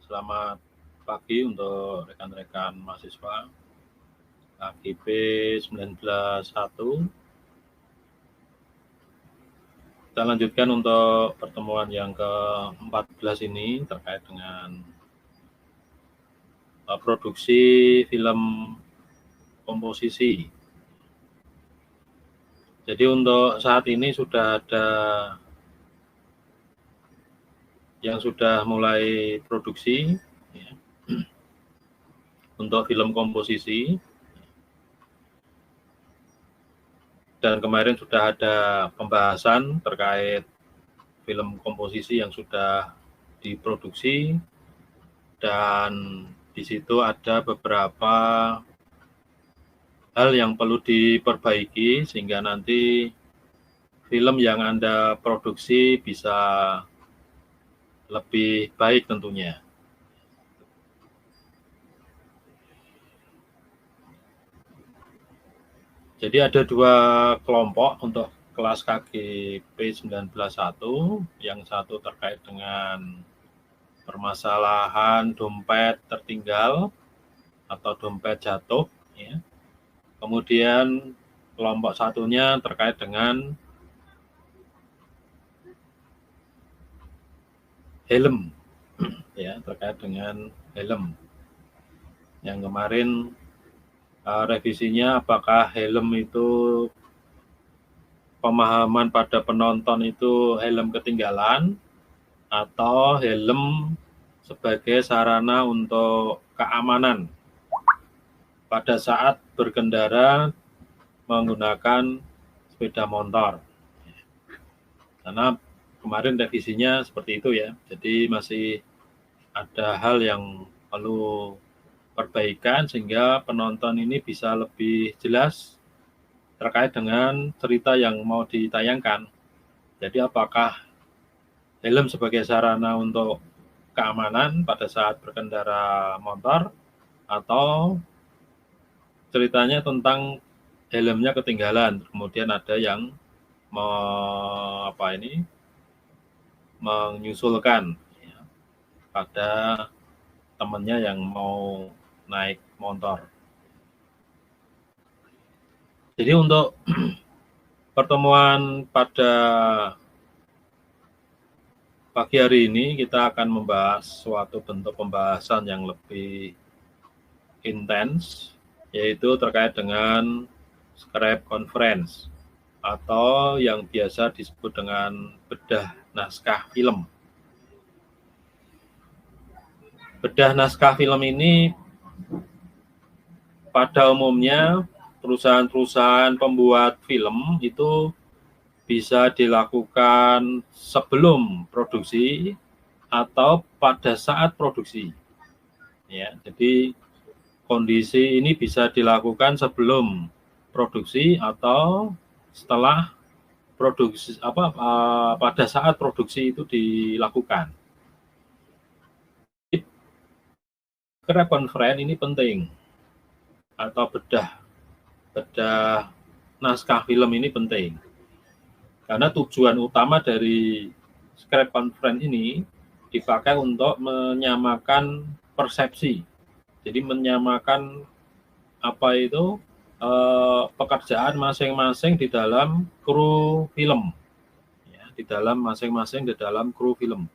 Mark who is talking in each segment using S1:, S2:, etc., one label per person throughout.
S1: Selamat pagi untuk rekan-rekan mahasiswa AGP 191. Kita lanjutkan untuk pertemuan yang ke-14 ini terkait dengan produksi film komposisi. Jadi untuk saat ini sudah ada yang sudah mulai produksi ya, untuk film komposisi. Dan kemarin sudah ada pembahasan terkait film komposisi yang sudah diproduksi, dan di situ ada beberapa hal yang perlu diperbaiki sehingga nanti film yang Anda produksi bisa lebih baik tentunya. Jadi ada dua kelompok untuk kelas KGP 191, yang satu terkait dengan permasalahan dompet tertinggal atau dompet jatuh, ya. Kemudian kelompok satunya terkait dengan helm, ya, terkait dengan helm. Yang kemarin revisinya apakah helm itu pemahaman pada penonton itu helm ketinggalan atau helm sebagai sarana untuk keamanan pada saat berkendara menggunakan sepeda motor. Karena kemarin revisinya seperti itu ya, jadi masih ada hal yang perlu perbaikan sehingga penonton ini bisa lebih jelas terkait dengan cerita yang mau ditayangkan. Jadi apakah helm sebagai sarana untuk keamanan pada saat berkendara motor atau ceritanya tentang helmnya ketinggalan, kemudian ada yang menyusulkan ya, pada temannya yang mau naik motor. Jadi untuk pertemuan pada pagi hari ini kita akan membahas suatu bentuk pembahasan yang lebih intens, yaitu terkait dengan script conference atau yang biasa disebut dengan bedah naskah film. Bedah naskah film ini pada umumnya perusahaan-perusahaan pembuat film itu bisa dilakukan sebelum produksi atau pada saat produksi. Ya, jadi kondisi ini bisa dilakukan sebelum produksi atau setelah produksi pada saat produksi itu dilakukan. Script conference ini penting, atau bedah naskah film ini penting. Karena tujuan utama dari script conference ini dipakai untuk menyamakan persepsi. Jadi menyamakan pekerjaan masing-masing di dalam kru film. Ya, di dalam masing-masing di dalam kru film.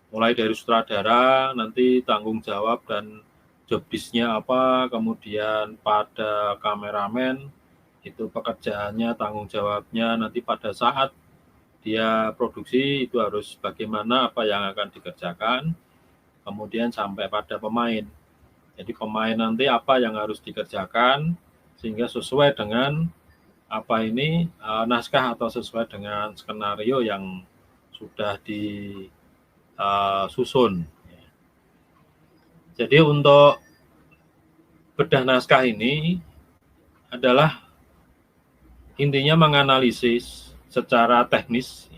S1: Mulai dari sutradara, nanti tanggung jawab dan job desk-nya apa, kemudian pada kameramen, itu pekerjaannya, tanggung jawabnya, nanti pada saat dia produksi itu harus bagaimana, apa yang akan dikerjakan, kemudian sampai pada pemain. Jadi pemain nanti apa yang harus dikerjakan, sehingga sesuai dengan naskah atau sesuai dengan skenario yang sudah disusun. Jadi untuk bedah naskah ini adalah intinya menganalisis secara teknis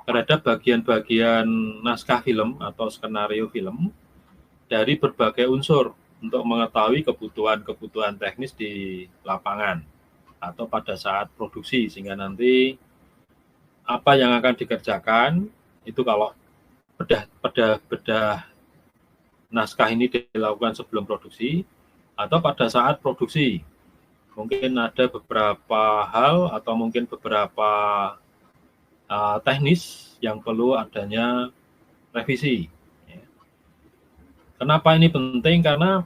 S1: terhadap bagian-bagian naskah film atau skenario film dari berbagai unsur untuk mengetahui kebutuhan-kebutuhan teknis di lapangan atau pada saat produksi, sehingga nanti apa yang akan dikerjakan itu kalau bedah naskah ini dilakukan sebelum produksi atau pada saat produksi. Mungkin ada beberapa hal atau mungkin beberapa teknis yang perlu adanya revisi. Kenapa ini penting? Karena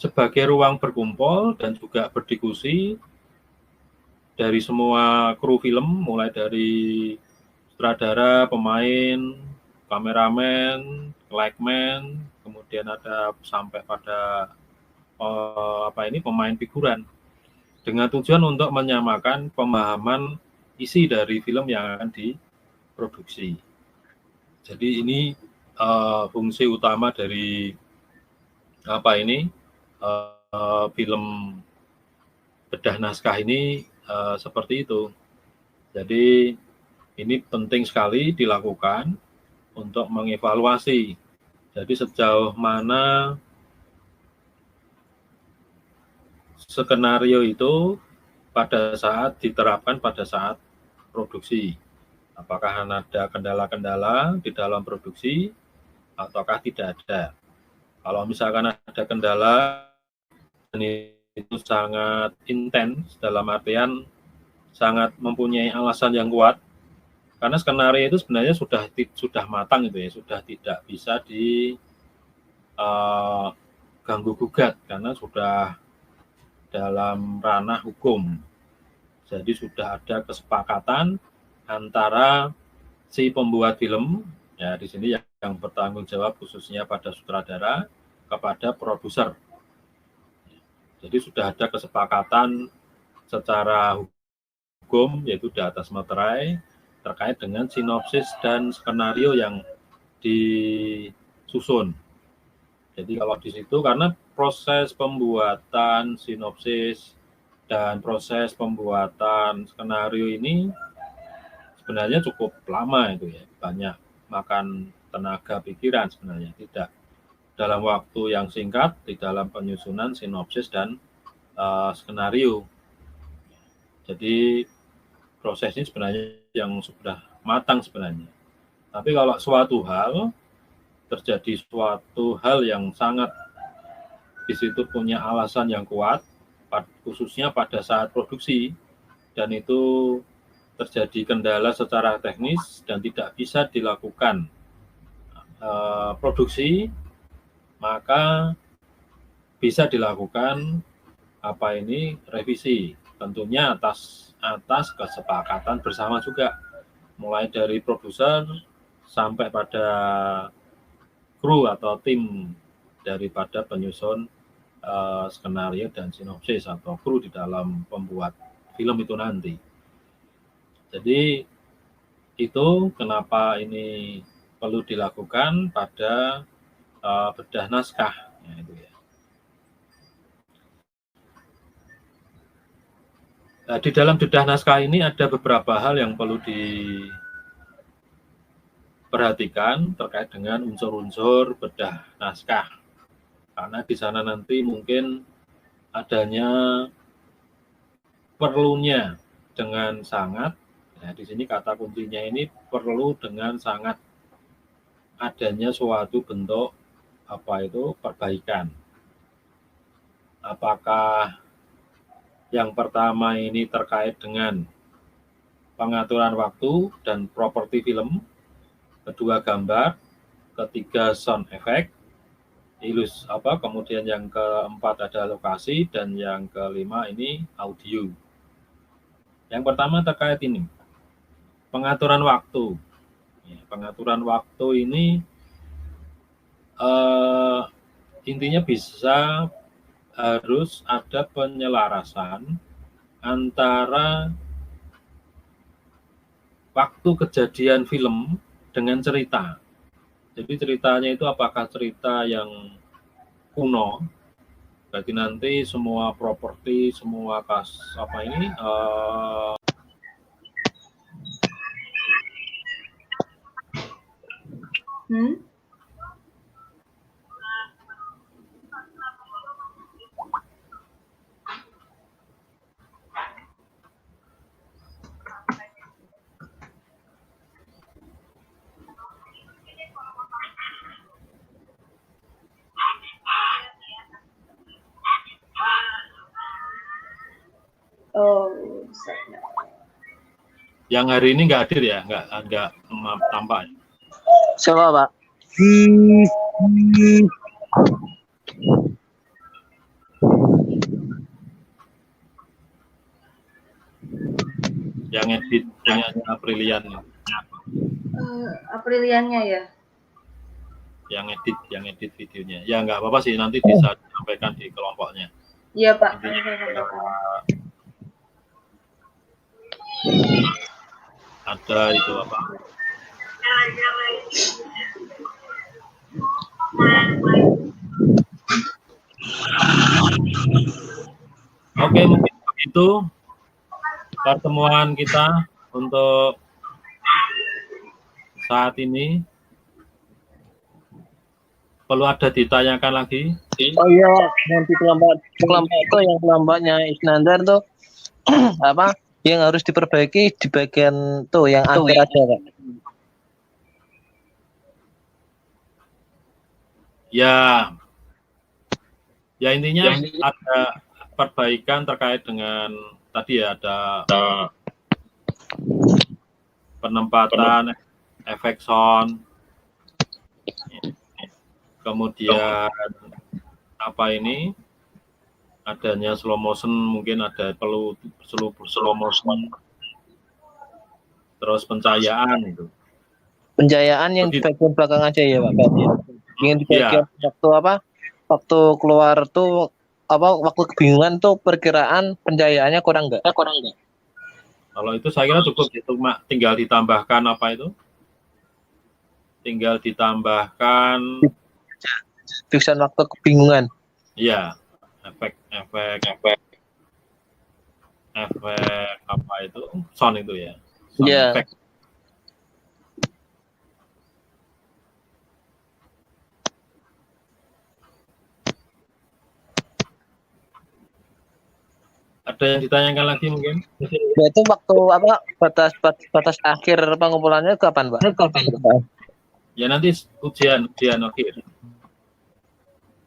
S1: sebagai ruang berkumpul dan juga berdiskusi dari semua kru film, mulai dari sutradara, pemain, kameramen, lightman, kemudian ada sampai pada pemain figuran, dengan tujuan untuk menyamakan pemahaman isi dari film yang akan diproduksi. Jadi ini fungsi utama dari film bedah naskah ini seperti itu. Jadi ini penting sekali dilakukan untuk mengevaluasi. Jadi sejauh mana skenario itu pada saat diterapkan pada saat produksi. Apakah ada kendala-kendala di dalam produksi ataukah tidak ada. Kalau misalkan ada kendala dan itu sangat intens, dalam artian sangat mempunyai alasan yang kuat, karena skenario itu sebenarnya sudah matang gitu ya, sudah tidak bisa diganggu gugat karena sudah dalam ranah hukum. Jadi sudah ada kesepakatan antara si pembuat film, ya di sini yang bertanggung jawab khususnya pada sutradara, kepada produser. Jadi sudah ada kesepakatan secara hukum, yaitu di atas materai, terkait dengan sinopsis dan skenario yang disusun. Jadi kalau di situ, karena proses pembuatan sinopsis dan proses pembuatan skenario ini sebenarnya cukup lama itu ya, banyak makan tenaga pikiran sebenarnya, tidak dalam waktu yang singkat di dalam penyusunan sinopsis dan skenario. Jadi proses ini sebenarnya yang sudah matang sebenarnya. Tapi kalau suatu hal terjadi suatu hal yang sangat di situ punya alasan yang kuat, khususnya pada saat produksi, dan itu terjadi kendala secara teknis dan tidak bisa dilakukan produksi, maka bisa dilakukan revisi, tentunya atas kesepakatan bersama juga, mulai dari produser sampai pada kru atau tim daripada penyusun skenario dan sinopsis atau kru di dalam pembuat film itu nanti. Jadi itu kenapa ini perlu dilakukan pada bedah naskah, ya, itu ya. Nah, di dalam bedah naskah ini ada beberapa hal yang perlu diperhatikan terkait dengan unsur-unsur bedah naskah, karena di sana nanti mungkin adanya perlunya dengan sangat. Nah, di sini kata kuncinya ini perlu dengan sangat adanya suatu bentuk perbaikan. Apakah yang pertama ini terkait dengan pengaturan waktu dan properti film, kedua gambar, ketiga sound effect, kemudian yang keempat ada lokasi, dan yang kelima ini audio. Yang pertama terkait ini, pengaturan waktu. Pengaturan waktu ini intinya harus ada penyelarasan antara waktu kejadian film dengan cerita. Jadi ceritanya itu apakah cerita yang kuno, berarti nanti semua properti, semua
S2: Oh,
S1: Yang hari ini nggak hadir ya, nggak tampak.
S3: Siapa, Pak?
S1: Yang edit punya Aprilian.
S2: Apriliannya ya.
S1: Yang edit videonya. Ya nggak apa-apa sih, nanti bisa disampaikan di kelompoknya.
S2: Iya Pak.
S1: Ada itu apa? Oke, mungkin begitu pertemuan kita untuk saat ini. Perlu ada ditanyakan lagi?
S3: Oh iya, nanti kelompok itu yang kelompoknya Isnandar tuh apa yang harus diperbaiki di bagian tuh yang akhir aja, Pak.
S1: Ya intinya ada perbaikan terkait dengan tadi ya, ada penempatan efek sound, kemudian apa ini adanya slow motion, mungkin ada perlu slow motion, terus pencahayaan itu.
S3: Pencahayaan yang di bagian belakang aja ya, Pak. Yang di bagian waktu apa? Waktu keluar tuh apa? Waktu kebingungan tuh perkiraan pencahayaannya kurang nggak?
S1: Kalau itu saya kira cukup, itu tinggal ditambahkan apa itu? Tinggal ditambahkan
S3: fixan waktu kebingungan.
S1: Iya, efek apa itu? Sound itu ya.
S3: Iya.
S1: Effect. Ada yang ditanyakan lagi mungkin?
S3: Ya, itu waktu apa batas akhir pengumpulannya kapan, Pak?
S1: Ya nanti ujian akhir.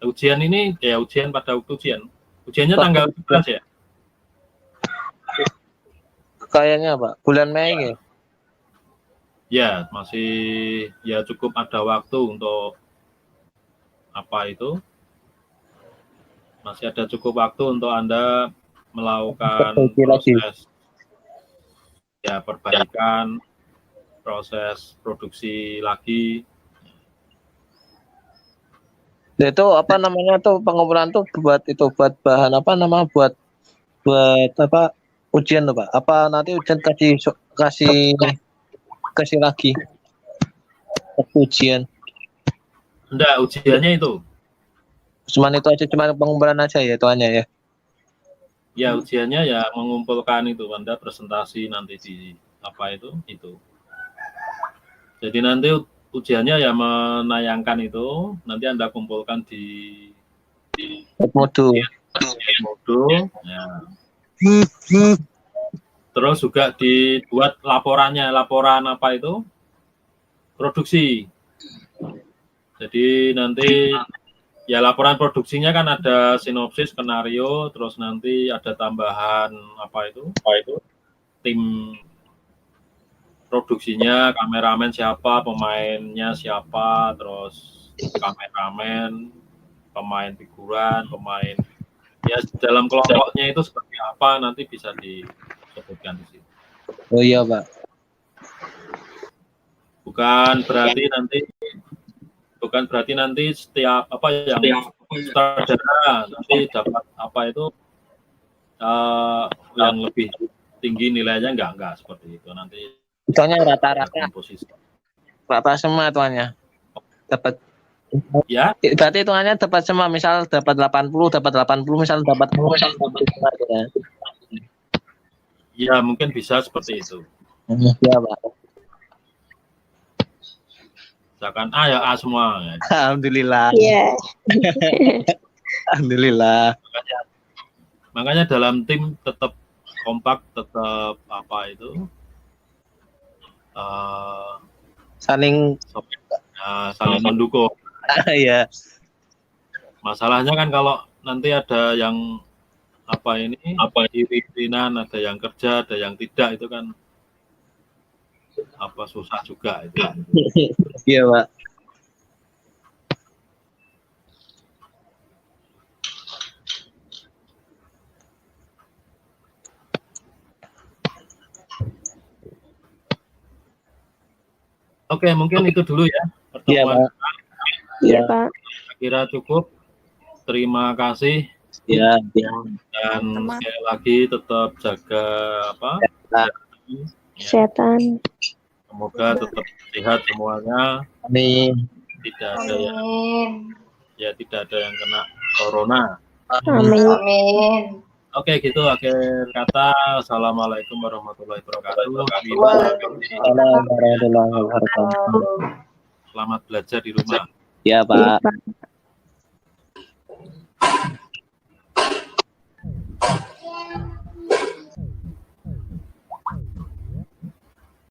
S1: Ujian ini ya ujian pada waktu ujian. Ujiannya tanggal 11 ya?
S3: Kayaknya, Pak, bulan Mei ya.
S1: Ya, masih ya cukup ada waktu untuk apa itu? Masih ada cukup waktu untuk Anda melakukan proses ya perbaikan, proses produksi lagi.
S3: Itu apa namanya tuh pengumpulan tuh buat bahan apa nama buat apa ujian tuh, Pak? Apa nanti ujian kasih lagi ujian?
S1: Enggak, ujiannya itu.
S3: Cuman itu aja, cuman pengumpulan aja ya tuanya ya.
S1: Ya ujiannya ya mengumpulkan itu, Anda presentasi nanti di apa itu. Jadi nanti ujiannya ya menayangkan itu, nanti Anda kumpulkan di
S3: modul.
S1: Ya. Terus juga dibuat laporan apa itu? Produksi. Jadi nanti ya laporan produksinya kan ada sinopsis, skenario, terus nanti ada tambahan apa itu tim produksinya, kameramen siapa, pemainnya siapa, terus kameramen, pemain figuran, pemain ya dalam kelompoknya itu seperti apa nanti bisa disebutkan di situ.
S3: Oh iya, Pak.
S1: Bukan berarti nanti setiap apa yang sutradara nanti dapat apa itu yang lebih tinggi nilainya, enggak seperti itu. Nanti
S3: Soalnya rata-rata
S1: posisi
S3: Bapak semua tuanya dapat
S1: ya.
S3: Berarti hitungannya dapat semua, misal dapat 80, misal dapat 10, ya.
S1: Ya mungkin bisa seperti itu.
S3: Ya, Pak.
S1: Misalkan A ya A semua. Ya.
S3: Alhamdulillah.
S2: Iya.
S3: Alhamdulillah.
S1: Makanya dalam tim tetap kompak, tetap apa itu
S3: Saling
S1: mendukung.
S3: Iya.
S1: Masalahnya kan kalau nanti ada yang irinan, ada yang kerja, ada yang tidak, itu kan susah juga itu.
S3: Iya, Pak.
S1: Oke, mungkin itu dulu ya
S3: Iya,
S1: pertemuan.
S3: Pak.
S2: Iya, Pak.
S1: Saya kira cukup. Terima kasih.
S3: Iya.
S1: Dan sekali lagi tetap jaga
S2: Kesehatan.
S1: Semoga tetap sehat semuanya.
S3: Amin.
S1: Tidak ada yang kena corona.
S2: Amin.
S1: Oke, gitu akhir kata. Assalamualaikum warahmatullahi wabarakatuh.
S3: Waalaikumsalam warahmatullahi wabarakatuh.
S1: Selamat belajar di rumah.
S3: Ya, Pak.
S2: Iya, Pak.